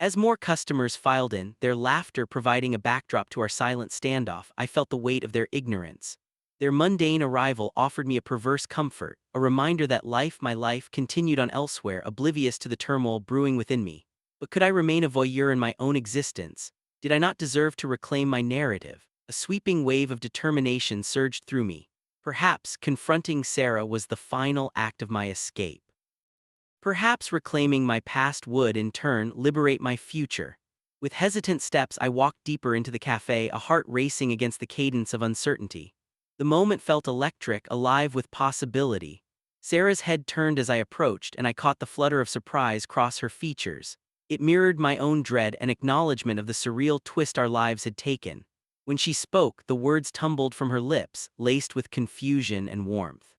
As more customers filed in, their laughter providing a backdrop to our silent standoff, I felt the weight of their ignorance. Their mundane arrival offered me a perverse comfort, a reminder that my life, continued on elsewhere, oblivious to the turmoil brewing within me. But could I remain a voyeur in my own existence? Did I not deserve to reclaim my narrative? A sweeping wave of determination surged through me. Perhaps confronting Sarah was the final act of my escape. Perhaps reclaiming my past would, in turn, liberate my future. With hesitant steps, I walked deeper into the cafe, a heart racing against the cadence of uncertainty. The moment felt electric, alive with possibility. Sarah's head turned as I approached, and I caught the flutter of surprise cross her features. It mirrored my own dread and acknowledgement of the surreal twist our lives had taken. When she spoke, the words tumbled from her lips, laced with confusion and warmth.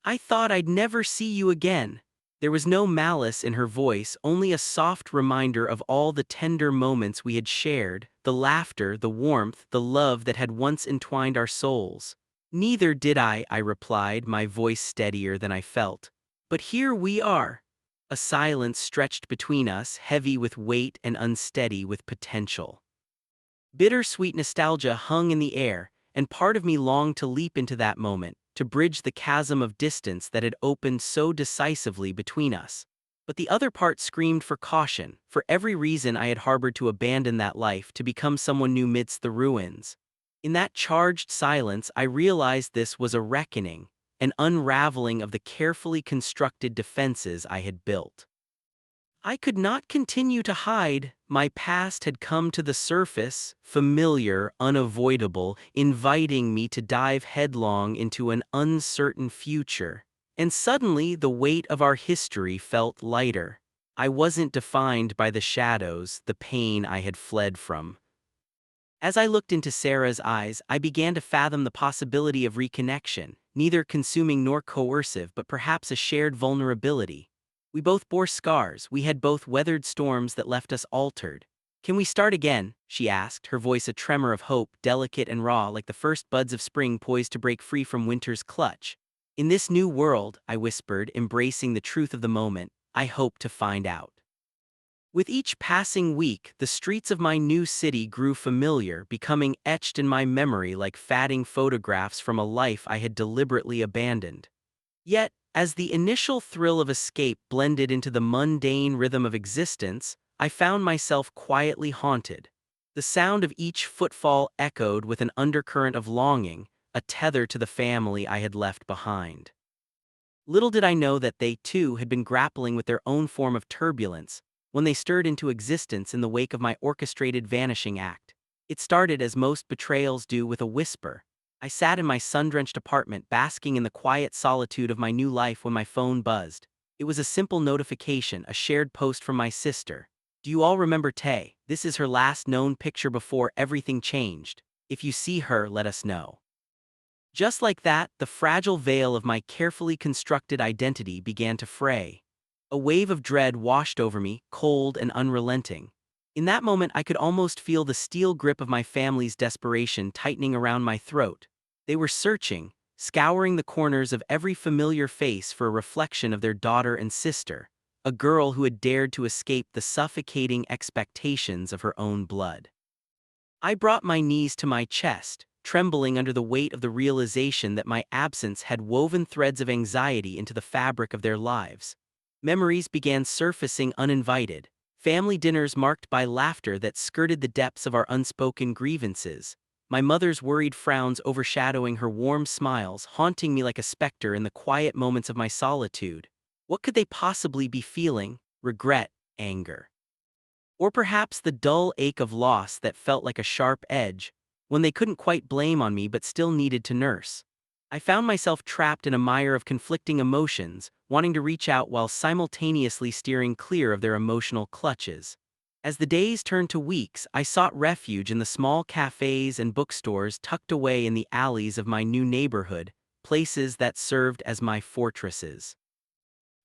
"I thought I'd never see you again." There was no malice in her voice, only a soft reminder of all the tender moments we had shared, the laughter, the warmth, the love that had once entwined our souls. "Neither did I replied, my voice steadier than I felt. "But here we are." A silence stretched between us, heavy with weight and unsteady with potential. Bittersweet nostalgia hung in the air, and part of me longed to leap into that moment, to bridge the chasm of distance that had opened so decisively between us. But the other part screamed for caution, for every reason I had harbored to abandon that life, to become someone new midst the ruins. In that charged silence, I realized this was a reckoning, an unraveling of the carefully constructed defenses I had built. I could not continue to hide. My past had come to the surface, familiar, unavoidable, inviting me to dive headlong into an uncertain future. And suddenly, the weight of our history felt lighter. I wasn't defined by the shadows, the pain I had fled from. As I looked into Sarah's eyes, I began to fathom the possibility of reconnection, neither consuming nor coercive, but perhaps a shared vulnerability. We both bore scars, we had both weathered storms that left us altered. "Can we start again?" she asked, her voice a tremor of hope, delicate and raw like the first buds of spring poised to break free from winter's clutch. "In this new world," I whispered, embracing the truth of the moment, "I hope to find out." With each passing week, the streets of my new city grew familiar, becoming etched in my memory like fading photographs from a life I had deliberately abandoned. Yet, as the initial thrill of escape blended into the mundane rhythm of existence, I found myself quietly haunted. The sound of each footfall echoed with an undercurrent of longing, a tether to the family I had left behind. Little did I know that they, too, had been grappling with their own form of turbulence when they stirred into existence in the wake of my orchestrated vanishing act. It started as most betrayals do, with a whisper. I sat in my sun-drenched apartment, basking in the quiet solitude of my new life when my phone buzzed. It was a simple notification, a shared post from my sister. "Do you all remember Tay? This is her last known picture before everything changed. If you see her, let us know." Just like that, the fragile veil of my carefully constructed identity began to fray. A wave of dread washed over me, cold and unrelenting. In that moment, I could almost feel the steel grip of my family's desperation tightening around my throat. They were searching, scouring the corners of every familiar face for a reflection of their daughter and sister, a girl who had dared to escape the suffocating expectations of her own blood. I brought my knees to my chest, trembling under the weight of the realization that my absence had woven threads of anxiety into the fabric of their lives. Memories began surfacing uninvited, family dinners marked by laughter that skirted the depths of our unspoken grievances, my mother's worried frowns overshadowing her warm smiles, haunting me like a specter in the quiet moments of my solitude. What could they possibly be feeling? Regret, anger. Or perhaps the dull ache of loss that felt like a sharp edge, when they couldn't quite blame on me but still needed to nurse. I found myself trapped in a mire of conflicting emotions, wanting to reach out while simultaneously steering clear of their emotional clutches. As the days turned to weeks, I sought refuge in the small cafes and bookstores tucked away in the alleys of my new neighborhood, places that served as my fortresses.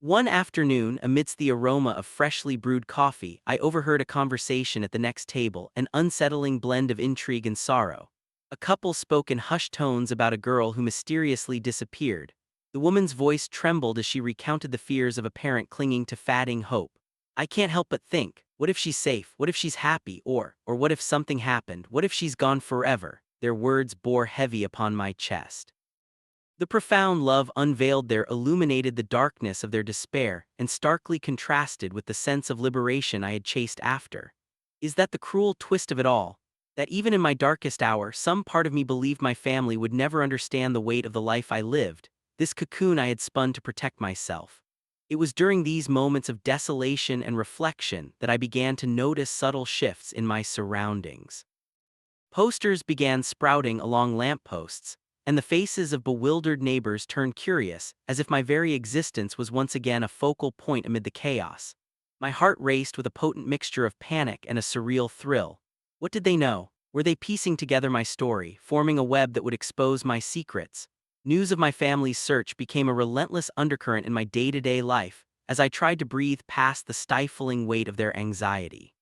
One afternoon, amidst the aroma of freshly brewed coffee, I overheard a conversation at the next table, an unsettling blend of intrigue and sorrow. A couple spoke in hushed tones about a girl who mysteriously disappeared. The woman's voice trembled as she recounted the fears of a parent clinging to fading hope. "I can't help but think, what if she's safe? What if she's happy? Or what if something happened? What if she's gone forever?" Their words bore heavy upon my chest. The profound love unveiled there illuminated the darkness of their despair and starkly contrasted with the sense of liberation I had chased after. Is that the cruel twist of it all? That even in my darkest hour, some part of me believed my family would never understand the weight of the life I lived, this cocoon I had spun to protect myself. It was during these moments of desolation and reflection that I began to notice subtle shifts in my surroundings. Posters began sprouting along lampposts, and the faces of bewildered neighbors turned curious, as if my very existence was once again a focal point amid the chaos. My heart raced with a potent mixture of panic and a surreal thrill. What did they know? Were they piecing together my story, forming a web that would expose my secrets? News of my family's search became a relentless undercurrent in my day-to-day life as I tried to breathe past the stifling weight of their anxiety.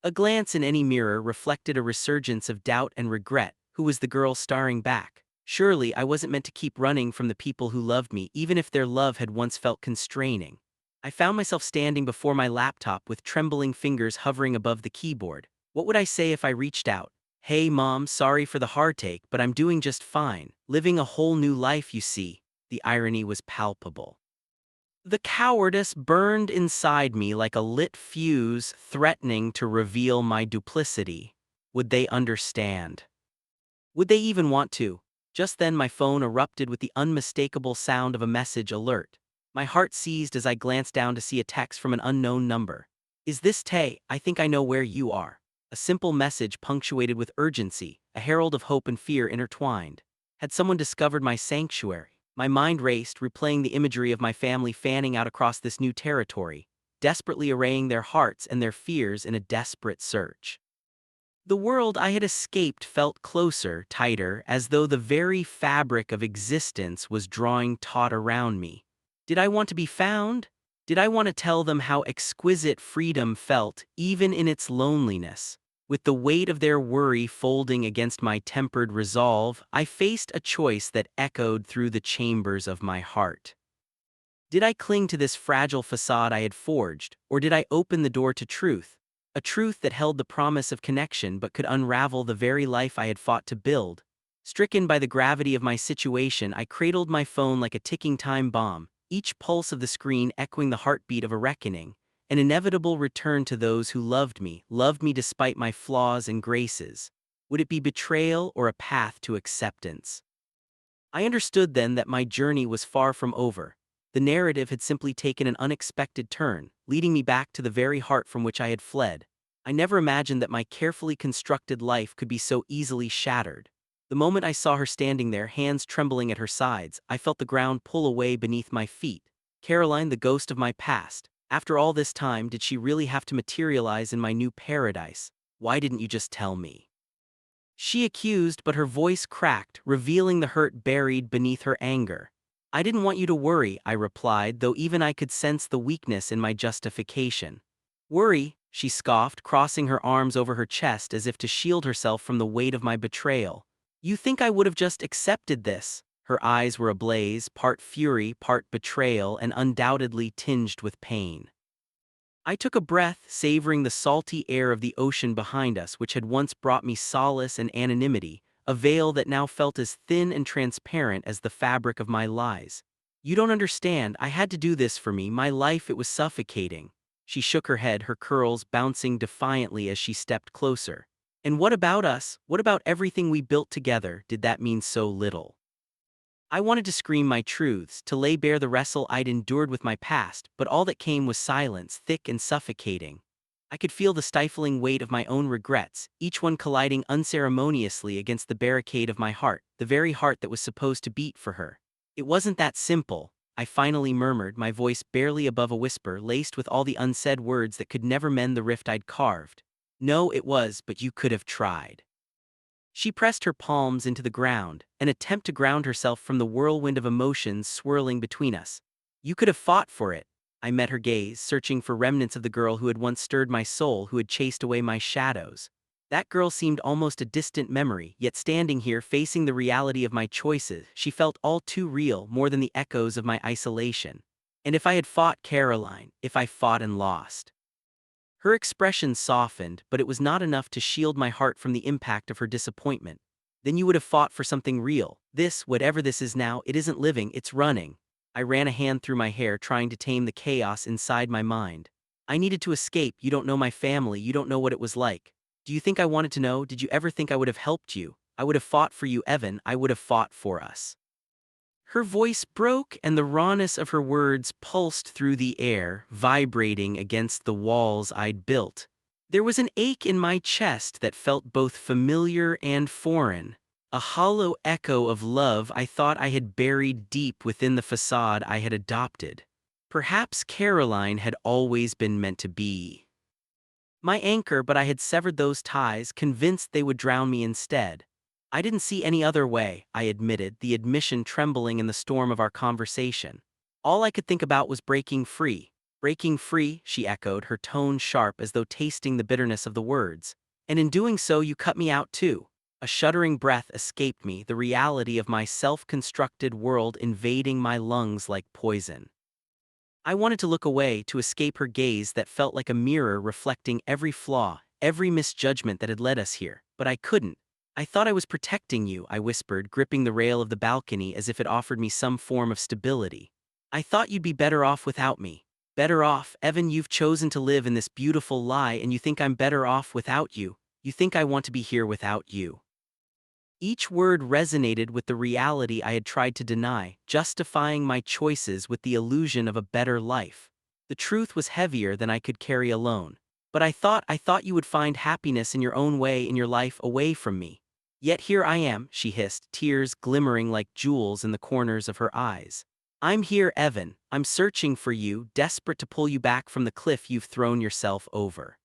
A glance in any mirror reflected a resurgence of doubt and regret. Who was the girl staring back? Surely I wasn't meant to keep running from the people who loved me, even if their love had once felt constraining. I found myself standing before my laptop with trembling fingers hovering above the keyboard. What would I say if I reached out? Hey mom, sorry for the heartache, but I'm doing just fine. Living a whole new life, you see. The irony was palpable. The cowardice burned inside me like a lit fuse, threatening to reveal my duplicity. Would they understand? Would they even want to? Just then my phone erupted with the unmistakable sound of a message alert. My heart seized as I glanced down to see a text from an unknown number. Is this Tay? I think I know where you are. A simple message punctuated with urgency, a herald of hope and fear intertwined. Had someone discovered my sanctuary? My mind raced, replaying the imagery of my family fanning out across this new territory, desperately arraying their hearts and their fears in a desperate search. The world I had escaped felt closer, tighter, as though the very fabric of existence was drawing taut around me. Did I want to be found? Did I want to tell them how exquisite freedom felt, even in its loneliness? With the weight of their worry folding against my tempered resolve, I faced a choice that echoed through the chambers of my heart. Did I cling to this fragile facade I had forged, or did I open the door to truth? A truth that held the promise of connection but could unravel the very life I had fought to build. Stricken by the gravity of my situation, I cradled my phone like a ticking time bomb, each pulse of the screen echoing the heartbeat of a reckoning, an inevitable return to those who loved me despite my flaws and graces. Would it be betrayal or a path to acceptance? I understood then that my journey was far from over. The narrative had simply taken an unexpected turn, leading me back to the very heart from which I had fled. I never imagined that my carefully constructed life could be so easily shattered. The moment I saw her standing there, hands trembling at her sides, I felt the ground pull away beneath my feet. Caroline, the ghost of my past. After all this time, did she really have to materialize in my new paradise? Why didn't you just tell me? She accused, but her voice cracked, revealing the hurt buried beneath her anger. I didn't want you to worry, I replied, though even I could sense the weakness in my justification. Worry, she scoffed, crossing her arms over her chest as if to shield herself from the weight of my betrayal. You think I would have just accepted this? Her eyes were ablaze, part fury, part betrayal, and undoubtedly tinged with pain. I took a breath, savoring the salty air of the ocean behind us, which had once brought me solace and anonymity, a veil that now felt as thin and transparent as the fabric of my lies. You don't understand, I had to do this for me, my life, it was suffocating. She shook her head, her curls bouncing defiantly as she stepped closer. And what about us? What about everything we built together? Did that mean so little? I wanted to scream my truths, to lay bare the wrestle I'd endured with my past, but all that came was silence, thick and suffocating. I could feel the stifling weight of my own regrets, each one colliding unceremoniously against the barricade of my heart, the very heart that was supposed to beat for her. It wasn't that simple, I finally murmured, my voice barely above a whisper, laced with all the unsaid words that could never mend the rift I'd carved. No, it was, but you could have tried. She pressed her palms into the ground, an attempt to ground herself from the whirlwind of emotions swirling between us. You could have fought for it. I met her gaze, searching for remnants of the girl who had once stirred my soul, who had chased away my shadows. That girl seemed almost a distant memory, yet standing here facing the reality of my choices, she felt all too real, more than the echoes of my isolation. And if I had fought Caroline, if I fought and lost? Her expression softened, but it was not enough to shield my heart from the impact of her disappointment. Then you would have fought for something real. This, whatever this is now, it isn't living, it's running. I ran a hand through my hair, trying to tame the chaos inside my mind. I needed to escape. You don't know my family, you don't know what it was like. Do you think I wanted to know? Did you ever think I would have helped you? I would have fought for you, Evan, I would have fought for us. Her voice broke, and the rawness of her words pulsed through the air, vibrating against the walls I'd built. There was an ache in my chest that felt both familiar and foreign, a hollow echo of love I thought I had buried deep within the facade I had adopted. Perhaps Caroline had always been meant to be my anchor, but I had severed those ties, convinced they would drown me instead. I didn't see any other way, I admitted, the admission trembling in the storm of our conversation. All I could think about was breaking free. Breaking free, she echoed, her tone sharp as though tasting the bitterness of the words. And in doing so, you cut me out too. A shuddering breath escaped me, the reality of my self-constructed world invading my lungs like poison. I wanted to look away, to escape her gaze that felt like a mirror reflecting every flaw, every misjudgment that had led us here, but I couldn't. I thought I was protecting you, I whispered, gripping the rail of the balcony as if it offered me some form of stability. I thought you'd be better off without me. Better off, Evan, you've chosen to live in this beautiful lie and you think I'm better off without you. You think I want to be here without you. Each word resonated with the reality I had tried to deny, justifying my choices with the illusion of a better life. The truth was heavier than I could carry alone. But I thought you would find happiness in your own way in your life away from me. Yet here I am, she hissed, tears glimmering like jewels in the corners of her eyes. I'm here, Evan. I'm searching for you, desperate to pull you back from the cliff you've thrown yourself over.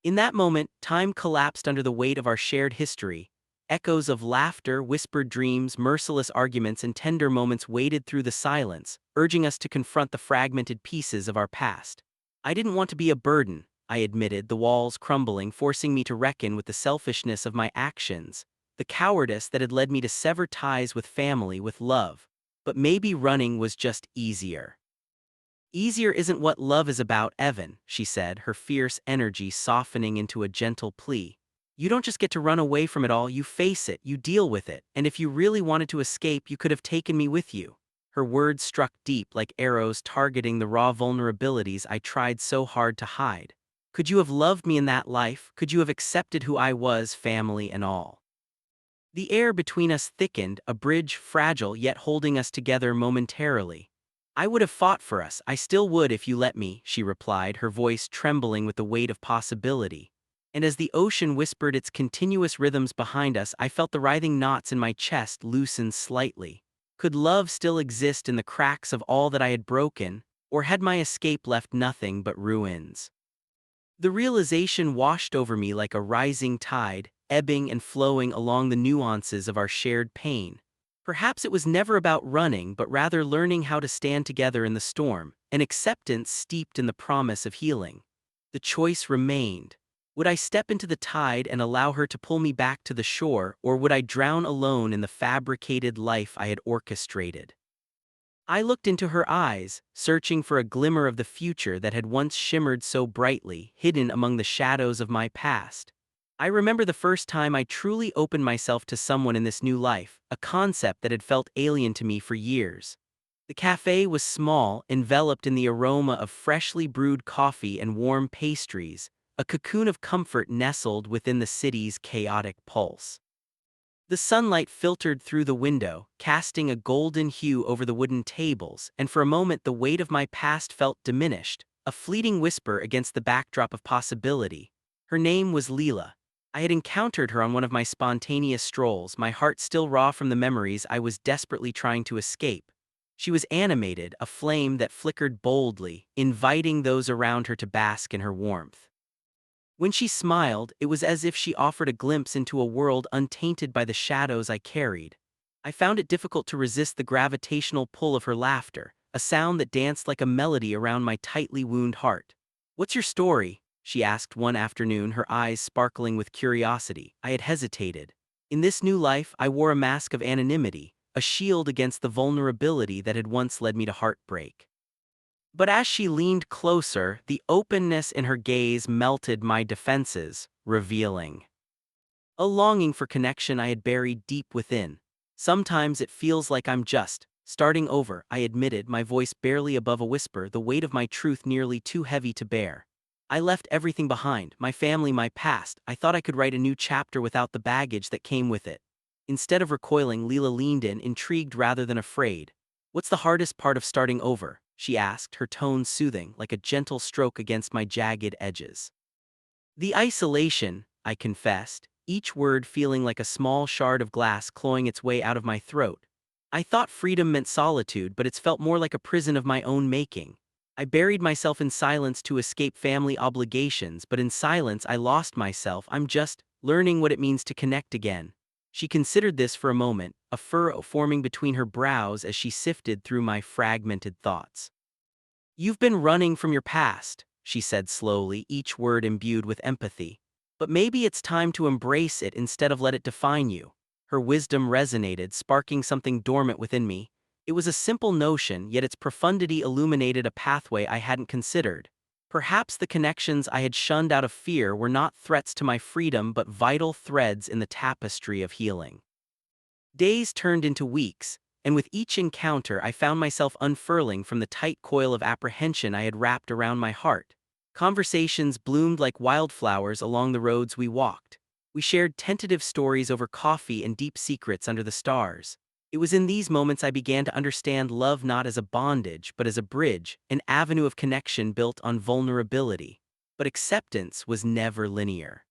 In that moment, time collapsed under the weight of our shared history. Echoes of laughter, whispered dreams, merciless arguments, and tender moments waded through the silence, urging us to confront the fragmented pieces of our past. I didn't want to be a burden, I admitted, the walls crumbling, forcing me to reckon with the selfishness of my actions, the cowardice that had led me to sever ties with family, with love. But maybe running was just easier. Easier isn't what love is about, Evan, she said, her fierce energy softening into a gentle plea. You don't just get to run away from it all, you face it, you deal with it, and if you really wanted to escape, you could have taken me with you. Her words struck deep like arrows targeting the raw vulnerabilities I tried so hard to hide. Could you have loved me in that life? Could you have accepted who I was, family and all? The air between us thickened, a bridge fragile yet holding us together momentarily. I would have fought for us, I still would if you let me, she replied, her voice trembling with the weight of possibility. And as the ocean whispered its continuous rhythms behind us, I felt the writhing knots in my chest loosen slightly. Could love still exist in the cracks of all that I had broken, or had my escape left nothing but ruins? The realization washed over me like a rising tide, ebbing and flowing along the nuances of our shared pain. Perhaps it was never about running, but rather learning how to stand together in the storm, an acceptance steeped in the promise of healing. The choice remained. Would I step into the tide and allow her to pull me back to the shore, or would I drown alone in the fabricated life I had orchestrated? I looked into her eyes, searching for a glimmer of the future that had once shimmered so brightly, hidden among the shadows of my past. I remember the first time I truly opened myself to someone in this new life, a concept that had felt alien to me for years. The cafe was small, enveloped in the aroma of freshly brewed coffee and warm pastries, a cocoon of comfort nestled within the city's chaotic pulse. The sunlight filtered through the window, casting a golden hue over the wooden tables, and for a moment the weight of my past felt diminished, a fleeting whisper against the backdrop of possibility. Her name was Leela. I had encountered her on one of my spontaneous strolls, my heart still raw from the memories I was desperately trying to escape. She was animated, a flame that flickered boldly, inviting those around her to bask in her warmth. When she smiled, it was as if she offered a glimpse into a world untainted by the shadows I carried. I found it difficult to resist the gravitational pull of her laughter, a sound that danced like a melody around my tightly wound heart. "What's your story?" she asked one afternoon, her eyes sparkling with curiosity. I had hesitated. In this new life, I wore a mask of anonymity, a shield against the vulnerability that had once led me to heartbreak. But as she leaned closer, the openness in her gaze melted my defenses, revealing a longing for connection I had buried deep within. Sometimes it feels like I'm just starting over, I admitted, my voice barely above a whisper, the weight of my truth nearly too heavy to bear. I left everything behind, my family, my past. I thought I could write a new chapter without the baggage that came with it. Instead of recoiling, Leela leaned in, intrigued rather than afraid. "What's the hardest part of starting over?" she asked, her tone soothing, like a gentle stroke against my jagged edges. "The isolation," I confessed, each word feeling like a small shard of glass clawing its way out of my throat. I thought freedom meant solitude, but it's felt more like a prison of my own making. I buried myself in silence to escape family obligations, but in silence I lost myself. I'm just learning what it means to connect again. She considered this for a moment, a furrow forming between her brows as she sifted through my fragmented thoughts. You've been running from your past, she said slowly, each word imbued with empathy. But maybe it's time to embrace it instead of let it define you. Her wisdom resonated, sparking something dormant within me. It was a simple notion, yet its profundity illuminated a pathway I hadn't considered. Perhaps the connections I had shunned out of fear were not threats to my freedom but vital threads in the tapestry of healing. Days turned into weeks, and with each encounter I found myself unfurling from the tight coil of apprehension I had wrapped around my heart. Conversations bloomed like wildflowers along the roads we walked. We shared tentative stories over coffee and deep secrets under the stars. It was in these moments I began to understand love not as a bondage but as a bridge, an avenue of connection built on vulnerability. But acceptance was never linear.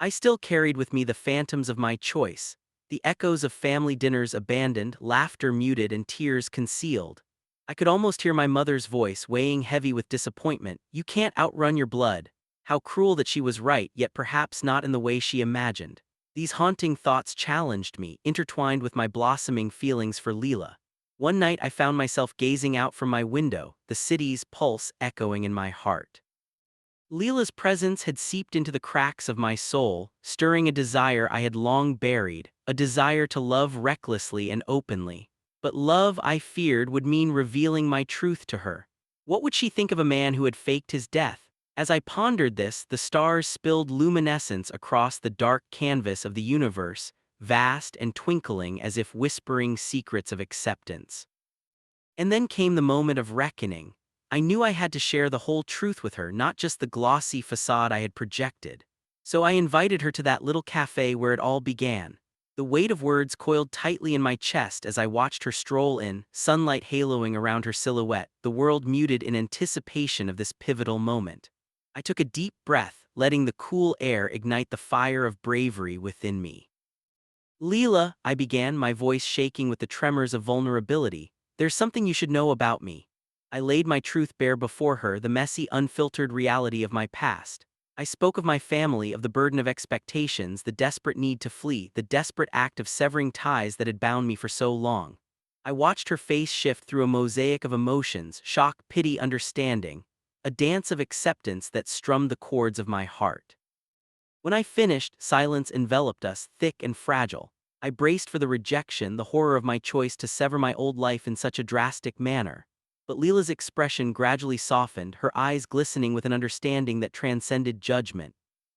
I still carried with me the phantoms of my choice, the echoes of family dinners abandoned, laughter muted, and tears concealed. I could almost hear my mother's voice weighing heavy with disappointment. You can't outrun your blood. How cruel that she was right, yet perhaps not in the way she imagined. These haunting thoughts challenged me, intertwined with my blossoming feelings for Leela. One night I found myself gazing out from my window, the city's pulse echoing in my heart. Leela's presence had seeped into the cracks of my soul, stirring a desire I had long buried, a desire to love recklessly and openly. But love, I feared, would mean revealing my truth to her. What would she think of a man who had faked his death? As I pondered this, the stars spilled luminescence across the dark canvas of the universe, vast and twinkling as if whispering secrets of acceptance. And then came the moment of reckoning. I knew I had to share the whole truth with her, not just the glossy facade I had projected. So I invited her to that little cafe where it all began. The weight of words coiled tightly in my chest as I watched her stroll in, sunlight haloing around her silhouette, the world muted in anticipation of this pivotal moment. I took a deep breath, letting the cool air ignite the fire of bravery within me. Leela, I began, my voice shaking with the tremors of vulnerability, there's something you should know about me. I laid my truth bare before her, the messy, unfiltered reality of my past. I spoke of my family, of the burden of expectations, the desperate need to flee, the desperate act of severing ties that had bound me for so long. I watched her face shift through a mosaic of emotions, shock, pity, understanding, a dance of acceptance that strummed the chords of my heart. When I finished, silence enveloped us, thick and fragile. I braced for the rejection, the horror of my choice to sever my old life in such a drastic manner. But Leela's expression gradually softened, her eyes glistening with an understanding that transcended judgment.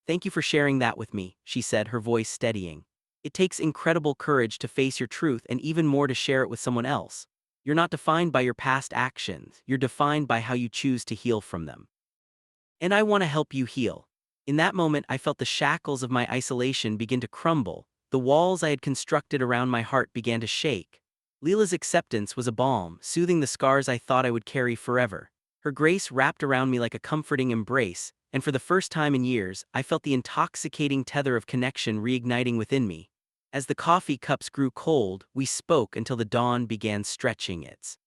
Thank you for sharing that with me, she said, her voice steadying. It takes incredible courage to face your truth and even more to share it with someone else. You're not defined by your past actions, you're defined by how you choose to heal from them. And I want to help you heal. In that moment, I felt the shackles of my isolation begin to crumble. The walls I had constructed around my heart began to shake. Leela's acceptance was a balm, soothing the scars I thought I would carry forever. Her grace wrapped around me like a comforting embrace, and for the first time in years, I felt the intoxicating tether of connection reigniting within me. As the coffee cups grew cold, we spoke until the dawn began stretching its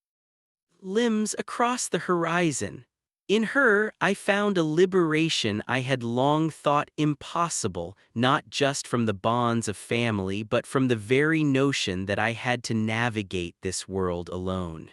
limbs across the horizon. In her, I found a liberation I had long thought impossible, not just from the bonds of family, but from the very notion that I had to navigate this world alone.